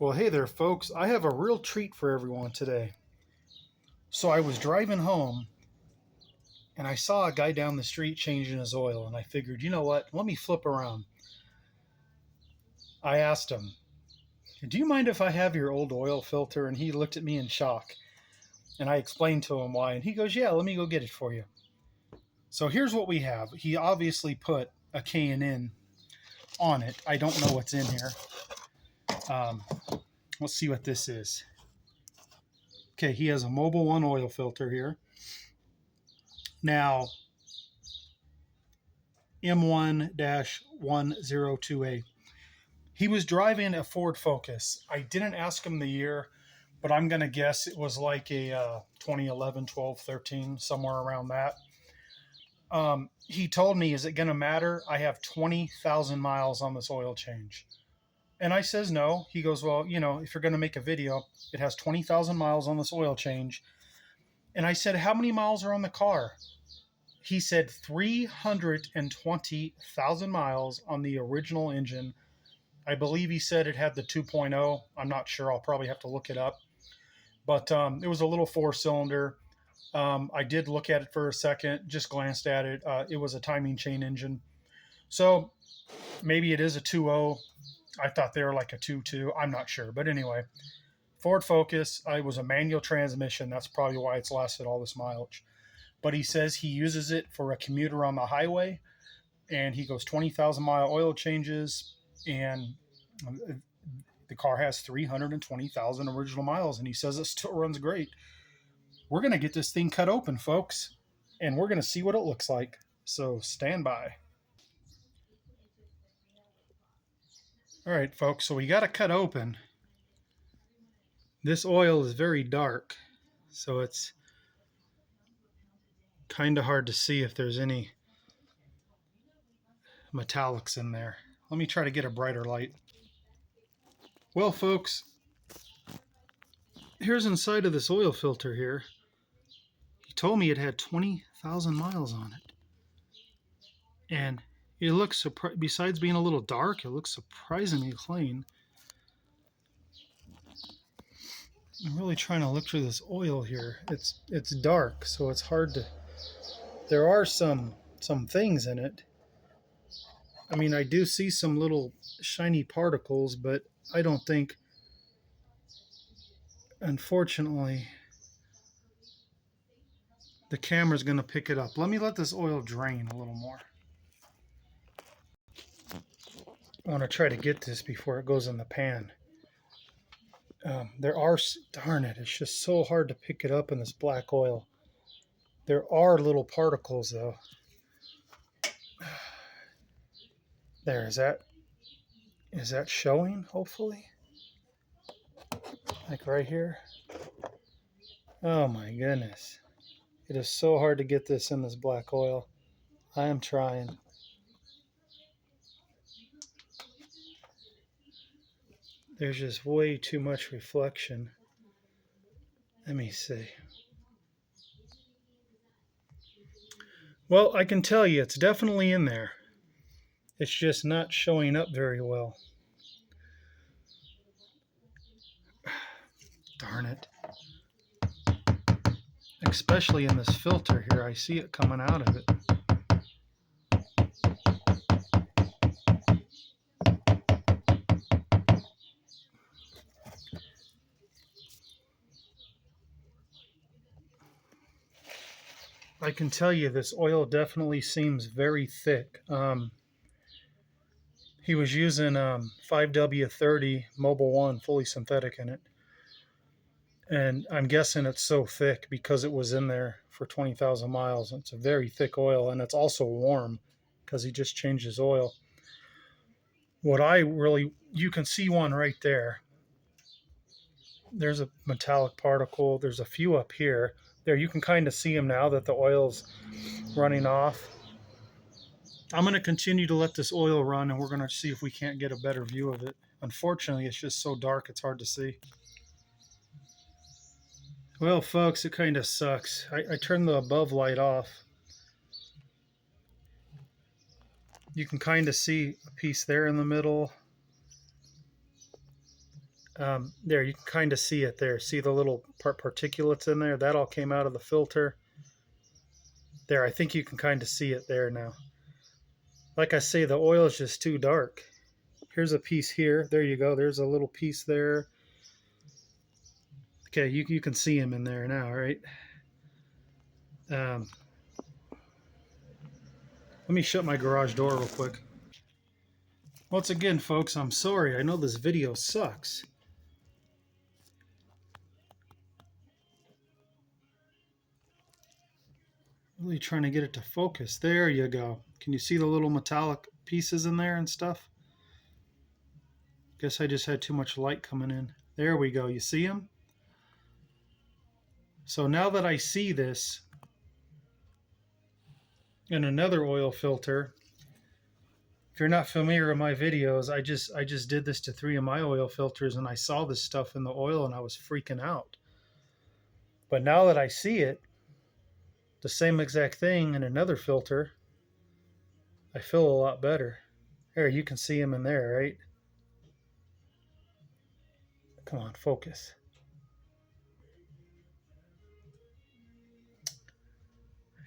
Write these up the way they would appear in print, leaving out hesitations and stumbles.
Well, hey there, folks. I have a real treat for everyone today. So I was driving home and I saw a guy down the street changing his oil, and I figured, you know what? Let me flip around. I asked him, "Do you mind if I have your old oil filter?" And he looked at me in shock. And I explained to him why. And he goes, "Yeah, let me go get it for you." So here's what we have. He obviously put a K&N on it. I don't know what's in here. Um, let's see what this is. Okay, he has a Mobil 1 oil filter here. Now, M1-102A. He was driving a Ford Focus. I didn't ask him the year, but I'm going to guess it was like a 2011, 12, 13, somewhere around that. He told me, "Is it going to matter? I have 20,000 miles on this oil change." And I says, "No." He goes, "Well, if you're going to make a video, it has 20,000 miles on this oil change." And I said, "How many miles are on the car?" He said 320,000 miles on the original engine. I believe he said it had the 2.0. I'm not sure. I'll probably have to look it up. But it was a little four-cylinder. I did look at it for a second, just glanced at it. It was a timing chain engine. So maybe it is a 2.0. I thought they were like a 2.2. I'm not sure. But anyway, Ford Focus, it was a manual transmission. That's probably why it's lasted all this mileage. But he says he uses it for a commuter on the highway, and he goes 20,000-mile oil changes, and the car has 320,000 original miles, and he says it still runs great. We're going to get this thing cut open, folks, and we're going to see what it looks like. So stand by. All right, folks, so we got to cut open. This oil is very dark, so it's kind of hard to see if there's any metallics in there. Let me try to get a brighter light. Well, folks, here's inside of this oil filter here. He told me it had 20,000 miles on it. And it looks, besides being a little dark, it looks surprisingly clean. I'm really trying to look through this oil here. It's dark, so it's hard to. There are some things in it. I mean, I do see some little shiny particles, but I don't think, unfortunately, the camera's going to pick it up. Let me let this oil drain a little more. I want to try to get this before it goes in the pan. There are, darn it, it's just so hard to pick it up in this black oil. There are little particles, though. There, is that showing, hopefully? Like right here? Oh my goodness. It is so hard to get this in this black oil. I am trying. There's just way too much reflection. Let me see. Well, I can tell you it's definitely in there. It's just not showing up very well. Darn it. Especially in this filter here, I see it coming out of it. I can tell you this oil definitely seems very thick. He was using 5W30 Mobil 1 fully synthetic in it. And I'm guessing it's so thick because it was in there for 20,000 miles. It's a very thick oil, and it's also warm because he just changed his oil. You can see one right there. There's a metallic particle. There's a few up here. There, you can kind of see them now that the oil's running off. I'm going to continue to let this oil run, and we're going to see if we can't get a better view of it. Unfortunately, it's just so dark, it's hard to see. Well, folks, it kind of sucks. I turned the above light off. You can kind of see a piece there in the middle. There, you can kind of see it there. See the little particulates in there? That all came out of the filter. There, I think you can kind of see it there now. Like I say, the oil is just too dark. Here's a piece here. There you go. There's a little piece there. Okay, you can see him in there now, right? Let me shut my garage door real quick. Once again, folks, I'm sorry. I know this video sucks. Really trying to get it to focus. There you go. Can you see the little metallic pieces in there and stuff? Guess I just had too much light coming in. There we go. You see them? So now that I see this in another oil filter, if you're not familiar with my videos, I just did this to 3 of my oil filters, and I saw this stuff in the oil and I was freaking out. But now that I see it, the same exact thing in another filter, I feel a lot better. There, you can see them in there, right? Come on, focus.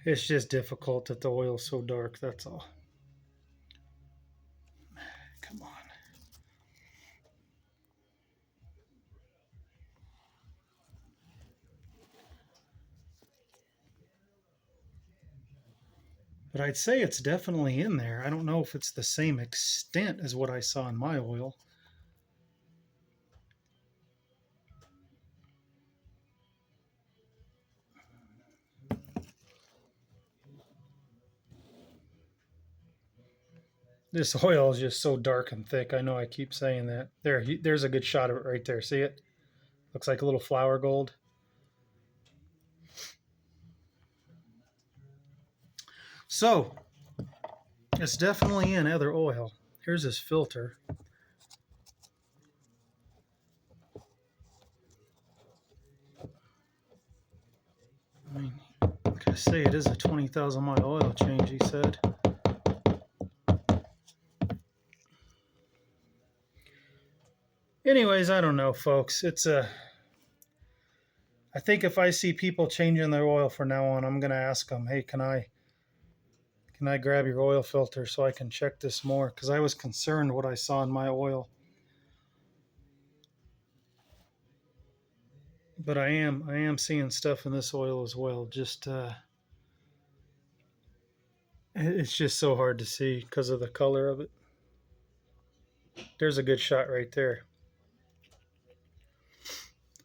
It's just difficult that the oil's so dark, that's all. Come on. But I'd say it's definitely in there. I don't know if it's the same extent as what I saw in my oil. This oil is just so dark and thick. I know I keep saying that. There's a good shot of it right there. See it? Looks like a little flour gold. So, it's definitely in other oil. Here's this filter. I mean, like I say, it is a 20,000 mile oil change, he said. Anyways, I don't know, folks. I think if I see people changing their oil from now on, I'm going to ask them, hey, can I grab your oil filter so I can check this more? Because I was concerned what I saw in my oil. But I am seeing stuff in this oil as well. Just it's just so hard to see because of the color of it. There's a good shot right there.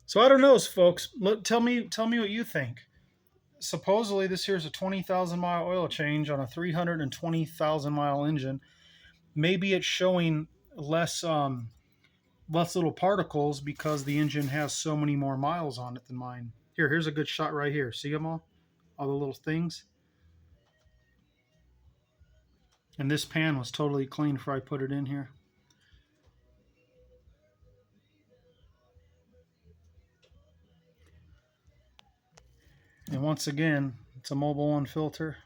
So I don't know, folks. Tell me what you think. Supposedly this here's a 20,000 mile oil change on a 320,000 mile engine. Maybe it's showing less little particles because the engine has so many more miles on it than mine. Here's a good shot right here. See them all the little things. And this pan was totally clean before I put it in here. And once again, it's a Mobil 1 filter.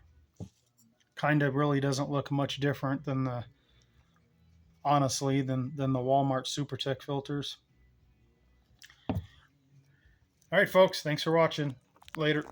Kind of really doesn't look much different than the Walmart SuperTech filters. All right, folks, thanks for watching. Later.